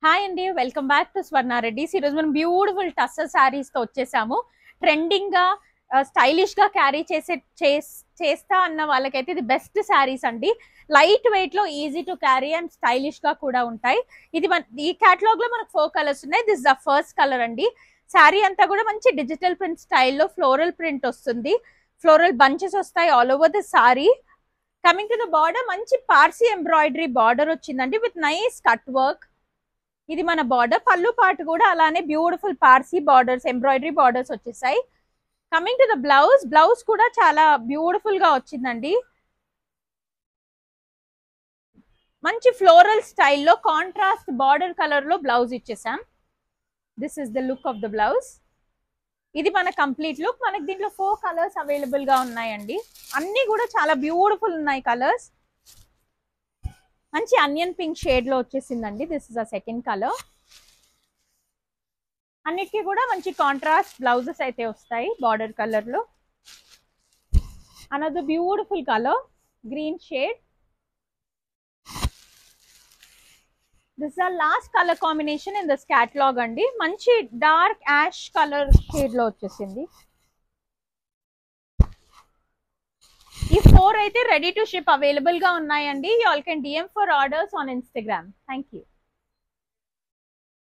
Hi అండి, welcome back to స్వర్ణ రెడ్డిస్. ఈరోజు మనం బ్యూటిఫుల్ టస్సర్ శారీస్ తో వచ్చేసాము. ట్రెండింగ్ గా స్టైలిష్ గా క్యారీ చేస్తా అన్న వాళ్ళకైతే ఇది బెస్ట్ శారీస్ అండి. లైట్ వెయిట్ లో easy to carry and stylish గా కూడా ఉంటాయి. ఇది ఈ కేటలాగ్ లో మనకు 4 కలర్స్ ఉన్నాయి. దిస్ ద ఫస్ట్ కలర్ అండి. శారీ అంతా కూడా మంచి డిజిటల్ ప్రింట్ స్టైల్లో ఫ్లోరల్ ప్రింట్ వస్తుంది. ఫ్లోరల్ బంచెస్ వస్తాయి all over the sari. Coming to the border, మంచి పార్సీ ఎంబ్రాయిడరీ బార్డర్ వచ్చిందండి విత్ నైస్ కట్ వర్క్. ఇది మన బార్డర్. పళ్ళు పాటు కూడా అలానే beautiful Parsi borders, embroidery borders వచ్చేసాయి. Coming to the blouse, blouse కూడా చాలా బ్యూటిఫుల్ గా వచ్చిందండి. మంచి ఫ్లోరల్ స్టైల్లో కాంట్రాస్ట్ బార్డర్ కలర్ లో బ్లౌజ్ ఇచ్చేసాం. This is the look of the blouse. ఇది మన కంప్లీట్ లుక్. మనకి దీంట్లో 4 కలర్స్ అవైలబుల్ గా ఉన్నాయండి. అన్ని కూడా చాలా బ్యూటిఫుల్ ఉన్నాయి కలర్స్. మంచి అనియన్ పింక్ షేడ్ లో వచ్చేసిందండి. This is a second colour. అన్నిటికీ కూడా మంచి కాంట్రాస్ట్ బ్లౌజెస్ అయితే వస్తాయి బార్డర్ కలర్ లో. Another beautiful colour, green shade. This is the last colour combination in this catalogue అండి. మంచి డార్క్ యాష్ కలర్ షేడ్ లో వచ్చేసింది. ఈ 4 అయితే రెడీ టు షిప్ అవైలబుల్ గా ఉన్నాయండి. You all can DM for orders on Instagram. Thank you.